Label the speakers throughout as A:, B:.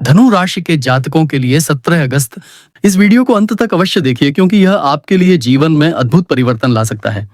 A: धनु राशि के जातकों के लिए 17 अगस्त। इस वीडियो को अंत तक अवश्य देखिए क्योंकि यह आपके लिए जीवन में अद्भुत परिवर्तन ला सकता है।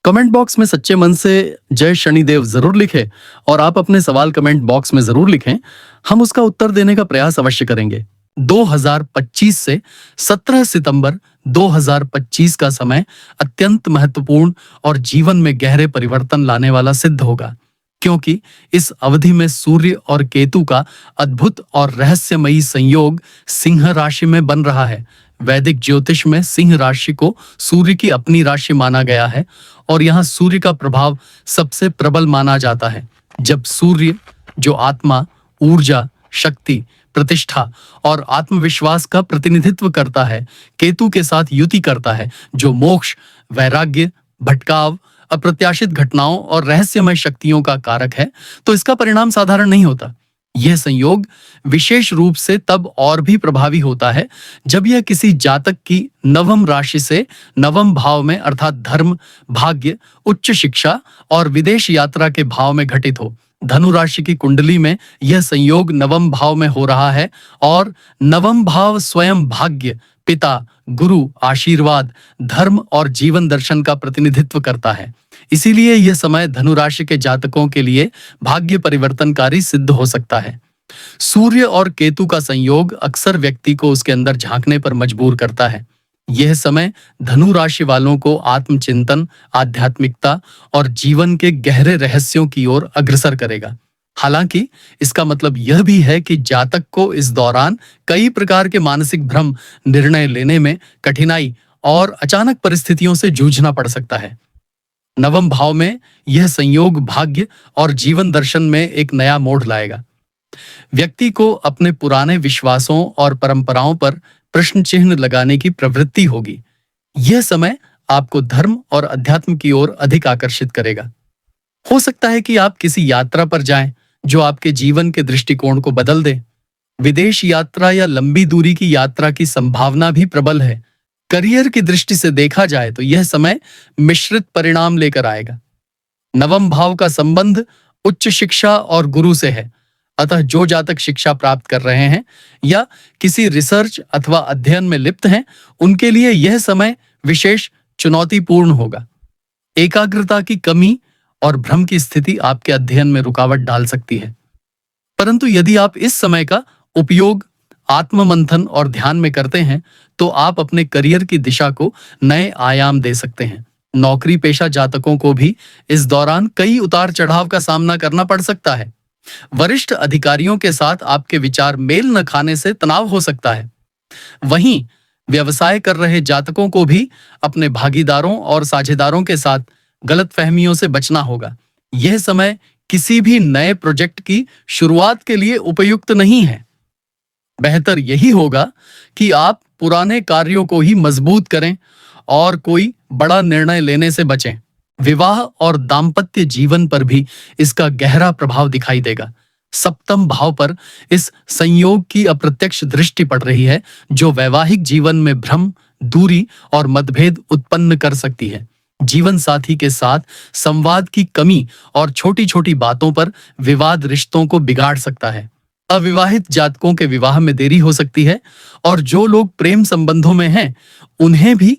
A: कमेंट बॉक्स में सच्चे मन से जय शनिदेव जरूर लिखें और आप अपने सवाल कमेंट बॉक्स में जरूर लिखें। हम उसका उत्तर देने का प्रयास अवश्य करेंगे। 2025 से 17 सितंबर 2025 का समय अत्यंत महत्वपूर्ण और जीवन में गहरे परिवर्तन लाने वाला सिद्ध होगा, क्योंकि इस अवधि में सूर्य और केतु का अद्भुत और रहस्यमयी संयोग सिंह राशि में बन रहा है। वैदिक ज्योतिष में सिंह राशि को सूर्य की अपनी राशि माना गया है और यहाँ सूर्य का प्रभाव सबसे प्रबल माना जाता है। जब सूर्य, जो आत्मा, ऊर्जा, शक्ति, प्रतिष्ठा और आत्मविश्वास का प्रतिनिधित्व करता है, केतु के साथ युति करता है, जो मोक्ष, वैराग्य, भटकाव, अप्रत्याशित घटनाओं और रहस्यमय शक्तियों का कारक है, तो इसका परिणाम साधारण नहीं होता। यह संयोग विशेष रूप से तब और भी प्रभावी होता है जब यह किसी जातक की नवम राशि से नवम भाव में अर्थात धर्म, भाग्य, उच्च शिक्षा और विदेश यात्रा के भाव में घटित हो। धनु राशि की कुंडली में यह संयोग नवम भाव में हो रहा है और नवम भाव स्वयं भाग्य, पिता, गुरु, आशीर्वाद, धर्म और जीवन दर्शन का प्रतिनिधित्व करता है। इसीलिए यह समय धनु राशि के जातकों के लिए भाग्य परिवर्तनकारी सिद्ध हो सकता है। सूर्य और केतु का संयोग अक्सर व्यक्ति को उसके अंदर झांकने पर मजबूर करता है। यह समय धनु राशि वालों को आत्मचिंतन, आध्यात्मिकता और जीवन के गहरे रहस्यों की ओर अग्रसर करेगा। हालांकि इसका मतलब यह भी है कि जातक को इस दौरान कई प्रकार के मानसिक भ्रम, निर्णय लेने में कठिनाई और अचानक परिस्थितियों से जूझना पड़ सकता है। नवम भाव में यह संयोग भाग्य और जीवन दर्शन में एक नया मोड़ लाएगा। व्यक्ति को अपने पुराने विश्वासों और परंपराओं पर प्रश्न चिन्ह लगाने की प्रवृत्ति होगी। यह समय आपको धर्म और अध्यात्म की ओर अधिक आकर्षित करेगा। हो सकता है कि आप किसी यात्रा पर जाएं जो आपके जीवन के दृष्टिकोण को बदल दे। विदेश यात्रा या लंबी दूरी की यात्रा की संभावना भी प्रबल है। करियर की दृष्टि से देखा जाए तो यह समय मिश्रित परिणाम लेकर आएगा। नवम भाव का संबंध उच्च शिक्षा और गुरु से है, अतः जो जातक शिक्षा प्राप्त कर रहे हैं या किसी रिसर्च अथवा अध्ययन में लिप्त हैं, उनके लिए यह समय विशेष चुनौतीपूर्ण होगा। एकाग्रता की कमी और भ्रम की स्थिति आपके अध्ययन में रुकावट डाल सकती है, परंतु यदि आप इस समय का उपयोग आत्ममंथन और ध्यान में करते हैं तो आप अपने करियर की दिशा को नए आयाम दे सकते हैं। नौकरी पेशा जातकों को भी इस दौरान कई उतार चढ़ाव का सामना करना पड़ सकता है। वरिष्ठ अधिकारियों के साथ आपके विचार मेल न खाने से तनाव हो सकता है। वहीं व्यवसाय कर रहे जातकों को भी अपने भागीदारों और साझेदारों के साथ गलतफहमियों से बचना होगा। यह समय किसी भी नए प्रोजेक्ट की शुरुआत के लिए उपयुक्त नहीं है। बेहतर यही होगा कि आप पुराने कार्यों को ही मजबूत करें और कोई बड़ा निर्णय लेने से बचें। विवाह और दाम्पत्य जीवन पर भी इसका गहरा प्रभाव दिखाई देगा। सप्तम भाव पर इस संयोग की अप्रत्यक्ष दृष्टि पड़ रही है, जो वैवाहिक जीवन में भ्रम, दूरी और मतभेद उत्पन्न कर सकती है। जीवन साथी के साथ संवाद की कमी और छोटी छोटी बातों पर विवाद रिश्तों को बिगाड़ सकता है। अविवाहित जातकों के विवाह में देरी हो सकती है और जो लोग प्रेम संबंधों में हैं, उन्हें भी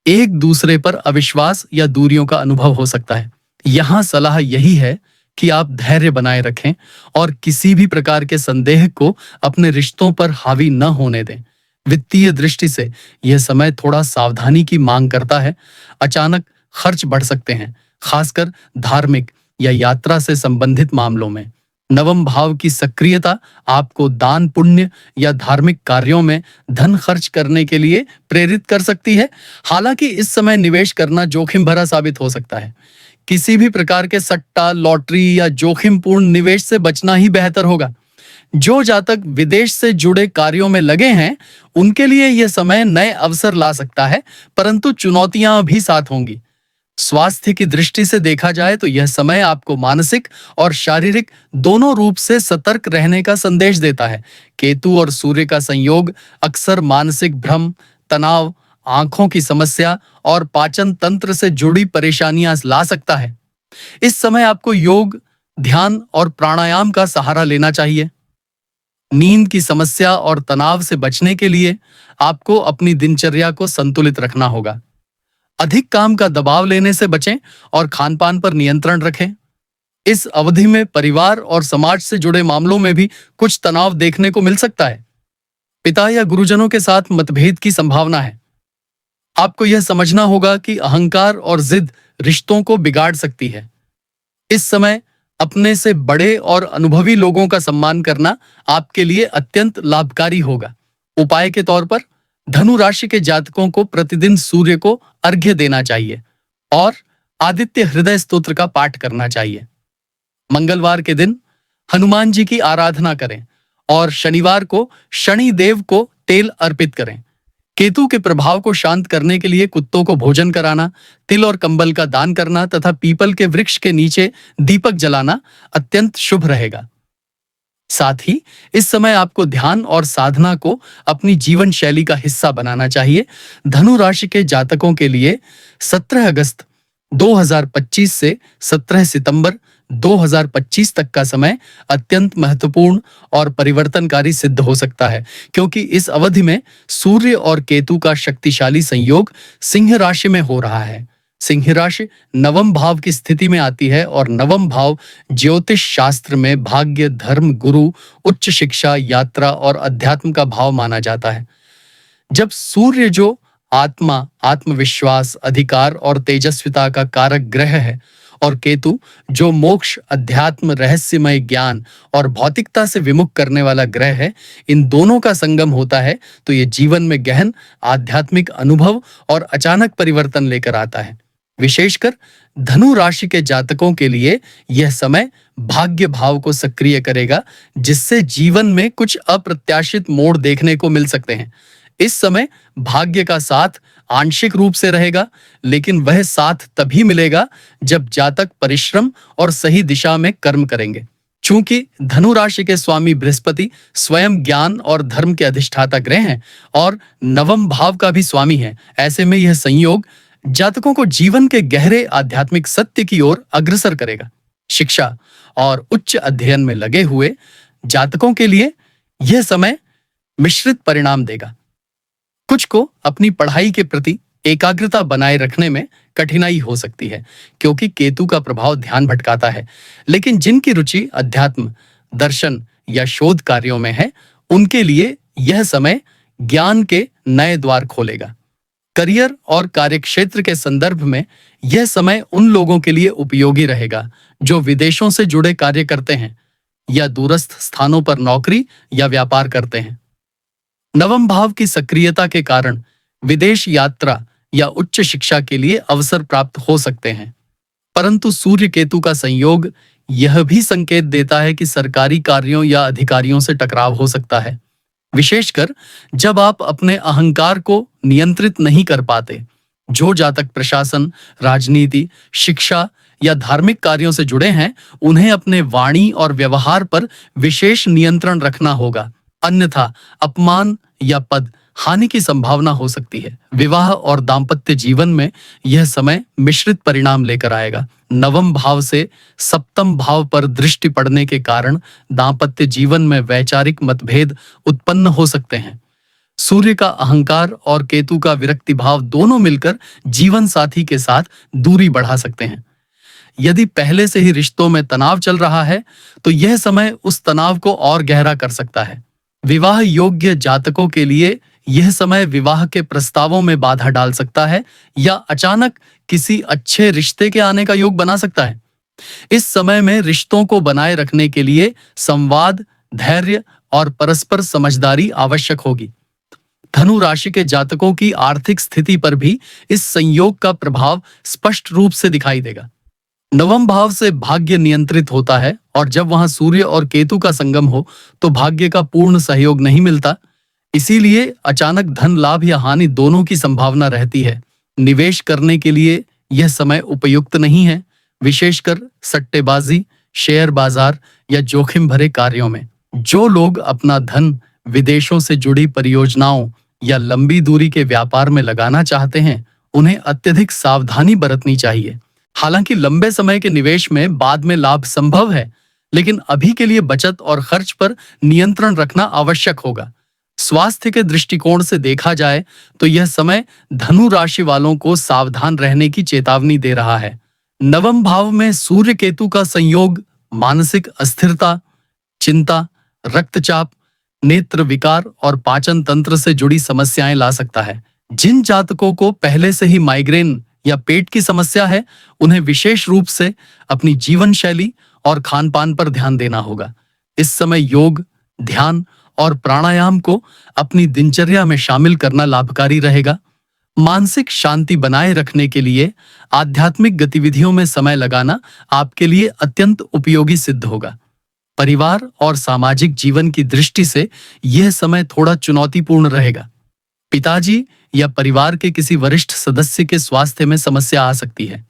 A: एक दूसरे पर अविश्वास या दूरियों का अनुभव हो सकता है। यहाँ सलाह यही है कि आप धैर्य बनाए रखें और किसी भी प्रकार के संदेह को अपने रिश्तों पर हावी न होने दें। वित्तीय दृष्टि से यह समय थोड़ा सावधानी की मांग करता है। अचानक खर्च बढ़ सकते हैं, खासकर धार्मिक या यात्रा से संबंधित मामलों में। नवम भाव की सक्रियता आपको दान, पुण्य या धार्मिक कार्यों में धन खर्च करने के लिए प्रेरित कर सकती है। हालांकि इस समय निवेश करना जोखिम भरा साबित हो सकता है। किसी भी प्रकार के सट्टा, लॉटरी या जोखिमपूर्ण निवेश से बचना ही बेहतर होगा। जो जातक विदेश से जुड़े कार्यों में लगे हैं, उनके लिए यह समय नए अवसर ला सकता है, परंतु चुनौतियां भी साथ होंगी। स्वास्थ्य की दृष्टि से देखा जाए तो यह समय आपको मानसिक और शारीरिक दोनों रूप से सतर्क रहने का संदेश देता है। केतु और सूर्य का संयोग अक्सर मानसिक भ्रम, तनाव, आंखों की समस्या और पाचन तंत्र से जुड़ी परेशानियां ला सकता है। इस समय आपको योग, ध्यान और प्राणायाम का सहारा लेना चाहिए। नींद की समस्या और तनाव से बचने के लिए आपको अपनी दिनचर्या को संतुलित रखना होगा। अधिक काम का दबाव लेने से बचें और खान-पान पर नियंत्रण रखें। इस अवधि में परिवार और समाज से जुड़े मामलों में भी कुछ तनाव देखने को मिल सकता है। पिता या गुरुजनों के साथ मतभेद की संभावना है। आपको यह समझना होगा कि अहंकार और जिद रिश्तों को बिगाड़ सकती है। इस समय अपने से बड़े और अनुभवी लोगों का सम्मान करना आपके लिए अत्यंत लाभकारी होगा। उपाय के तौर पर धनु राशि के जातकों को प्रतिदिन सूर्य को अर्घ्य देना चाहिए और आदित्य हृदय स्तोत्र का पाठ करना चाहिए। मंगलवार के दिन हनुमान जी की आराधना करें और शनिवार को शनि देव को तेल अर्पित करें। केतु के प्रभाव को शांत करने के लिए कुत्तों को भोजन कराना, तिल और कंबल का दान करना तथा पीपल के वृक्ष के नीचे दीपक जलाना अत्यंत शुभ रहेगा। साथ ही इस समय आपको ध्यान और साधना को अपनी जीवन शैली का हिस्सा बनाना चाहिए। धनु राशि के जातकों के लिए 17 अगस्त 2025 से 17 सितंबर 2025 तक का समय अत्यंत महत्वपूर्ण और परिवर्तनकारी सिद्ध हो सकता है, क्योंकि इस अवधि में सूर्य और केतु का शक्तिशाली संयोग सिंह राशि में हो रहा है। सिंह राशि नवम भाव की स्थिति में आती है और नवम भाव ज्योतिष शास्त्र में भाग्य, धर्म, गुरु, उच्च शिक्षा, यात्रा और अध्यात्म का भाव माना जाता है। जब सूर्य जो आत्मा, आत्मविश्वास, अधिकार और तेजस्विता का कारक ग्रह है और केतु जो मोक्ष, अध्यात्म, रहस्यमय ज्ञान और भौतिकता से विमुख करने वाला ग्रह है, इन दोनों का संगम होता है तो ये जीवन में गहन आध्यात्मिक अनुभव और अचानक परिवर्तन लेकर आता है। विशेषकर धनु राशि के जातकों के लिए यह समय भाग्य भाव को सक्रिय करेगा, जिससे जीवन में कुछ अप्रत्याशित मोड़ देखने को मिल सकते हैं। इस समय भाग्य का साथ आंशिक रूप से रहेगा, लेकिन वह साथ तभी मिलेगा जब जातक परिश्रम और सही दिशा में कर्म करेंगे। चूंकि धनु राशि के स्वामी बृहस्पति स्वयं ज्ञान और धर्म के अधिष्ठाता ग्रह हैं और नवम भाव का भी स्वामी है, ऐसे में यह संयोग जातकों को जीवन के गहरे आध्यात्मिक सत्य की ओर अग्रसर करेगा। शिक्षा और उच्च अध्ययन में लगे हुए जातकों के लिए यह समय मिश्रित परिणाम देगा। कुछ को अपनी पढ़ाई के प्रति एकाग्रता बनाए रखने में कठिनाई हो सकती है, क्योंकि केतु का प्रभाव ध्यान भटकाता है, लेकिन जिनकी रुचि अध्यात्म, दर्शन या शोध कार्यों में है, उनके लिए यह समय ज्ञान के नए द्वार खोलेगा। करियर और कार्यक्षेत्र के संदर्भ में यह समय उन लोगों के लिए उपयोगी रहेगा जो विदेशों से जुड़े कार्य करते हैं या दूरस्थ स्थानों पर नौकरी या व्यापार करते हैं। नवम भाव की सक्रियता के कारण विदेश यात्रा या उच्च शिक्षा के लिए अवसर प्राप्त हो सकते हैं, परंतु सूर्य केतु का संयोग यह भी संकेत देता है कि सरकारी कार्यों या अधिकारियों से टकराव हो सकता है, विशेषकर जब आप अपने अहंकार को नियंत्रित नहीं कर पाते। जो जातक प्रशासन, राजनीति, शिक्षा या धार्मिक कार्यों से जुड़े हैं, उन्हें अपने वाणी और व्यवहार पर विशेष नियंत्रण रखना होगा, अन्यथा अपमान या पद हानि की संभावना हो सकती है। विवाह और दाम्पत्य जीवन में यह समय मिश्रित परिणाम लेकर आएगा। नवम भाव से सप्तम भाव पर दृष्टि पड़ने के कारण दाम्पत्य जीवन में वैचारिक मतभेद उत्पन्न हो सकते हैं। सूर्य का अहंकार और केतु का विरक्ति भाव दोनों मिलकर जीवन साथी के साथ दूरी बढ़ा सकते हैं। यदि पहले से ही रिश्तों में तनाव चल रहा है, तो यह समय उस तनाव को और गहरा कर सकता है। विवाह योग्य जातकों के लिए यह समय विवाह के प्रस्तावों में बाधा डाल सकता है या अचानक किसी अच्छे रिश्ते के आने का योग बना सकता है। इस समय में रिश्तों को बनाए रखने के लिए संवाद, धैर्य और परस्पर समझदारी आवश्यक होगी। धनु राशि के जातकों की आर्थिक स्थिति पर भी इस संयोग का प्रभाव स्पष्ट रूप से दिखाई देगा। नवम भाव से भाग्य नियंत्रित होता है और जब वहां सूर्य और केतु का संगम हो तो भाग्य का पूर्ण सहयोग नहीं मिलता। इसीलिए अचानक धन लाभ या हानि दोनों की संभावना रहती है। निवेश करने के लिए यह समय उपयुक्त नहीं है, विशेषकर सट्टेबाजी, शेयर बाजार या जोखिम भरे कार्यों में। जो लोग अपना धन विदेशों से जुड़ी परियोजनाओं या लंबी दूरी के व्यापार में लगाना चाहते हैं, उन्हें अत्यधिक सावधानी बरतनी चाहिए। हालांकि लंबे समय के निवेश में बाद में लाभ संभव है, लेकिन अभी के लिए बचत और खर्च पर नियंत्रण रखना आवश्यक होगा। स्वास्थ्य के दृष्टिकोण से देखा जाए तो यह समय धनु राशि वालों को सावधान रहने की चेतावनी दे रहा है। नवम भाव में सूर्य केतु का संयोग मानसिक अस्थिरता, चिंता, रक्तचाप, नेत्र विकार और पाचन तंत्र से जुड़ी समस्याएं ला सकता है। जिन जातकों को पहले से ही माइग्रेन या पेट की समस्या है, उन्हें विशेष रूप से अपनी जीवन शैली और खान पान पर ध्यान देना होगा। इस समय योग, ध्यान और प्राणायाम को अपनी दिनचर्या में शामिल करना लाभकारी रहेगा। मानसिक शांति बनाए रखने के लिए आध्यात्मिक गतिविधियों में समय लगाना आपके लिए अत्यंत उपयोगी सिद्ध होगा। परिवार और सामाजिक जीवन की दृष्टि से यह समय थोड़ा चुनौतीपूर्ण रहेगा। पिताजी या परिवार के किसी वरिष्ठ सदस्य के स्वास्थ्य में समस्या आ सकती है।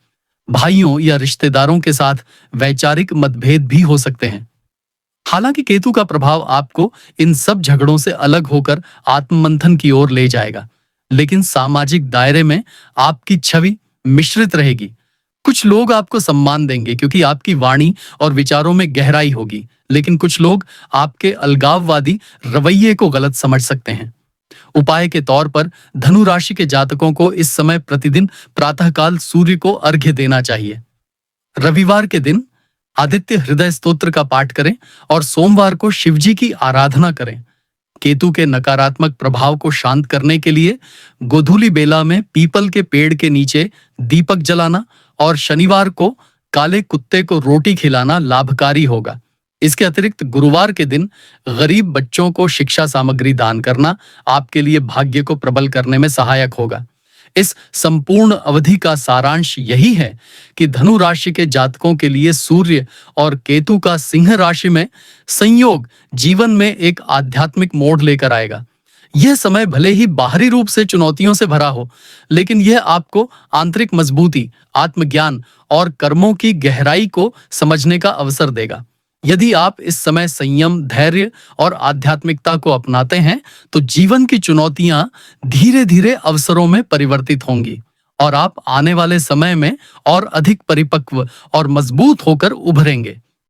A: भाइयों या रिश्तेदारों के साथ वैचारिक मतभेद भी हो सकते हैं। हालांकि केतु का प्रभाव आपको इन सब झगड़ों से अलग होकर आत्ममंथन की ओर ले जाएगा, लेकिन सामाजिक दायरे में आपकी छवि मिश्रित रहेगी। कुछ लोग आपको सम्मान देंगे क्योंकि आपकी वाणी और विचारों में गहराई होगी, लेकिन कुछ लोग आपके अलगाववादी रवैये को गलत समझ सकते हैं। उपाय के तौर पर धनु राशि के जातकों को इस समय प्रतिदिन प्रातःकाल सूर्य को अर्घ्य देना चाहिए। रविवार के दिन आदित्य हृदय स्तोत्र का पाठ करें और सोमवार को शिवजी की आराधना करें। केतु के नकारात्मक प्रभाव को शांत करने के लिए गोधूली बेला में पीपल के पेड़ के नीचे दीपक जलाना और शनिवार को काले कुत्ते को रोटी खिलाना लाभकारी होगा। इसके अतिरिक्त गुरुवार के दिन गरीब बच्चों को शिक्षा सामग्री दान करना आपके लिए भाग्य को प्रबल करने में सहायक होगा। इस संपूर्ण अवधि का सारांश यही है कि धनु राशि के जातकों के लिए सूर्य और केतु का सिंह राशि में संयोग जीवन में एक आध्यात्मिक मोड़ लेकर आएगा। यह समय भले ही बाहरी रूप से चुनौतियों से भरा हो, लेकिन यह आपको आंतरिक मजबूती, आत्मज्ञान और कर्मों की गहराई को समझने का अवसर देगा। यदि आप इस समय संयम, धैर्य और आध्यात्मिकता को अपनाते हैं, तो जीवन की चुनौतियां धीरे धीरे अवसरों में परिवर्तित होंगी और आप आने वाले समय में और अधिक परिपक्व और मजबूत होकर उभरेंगे।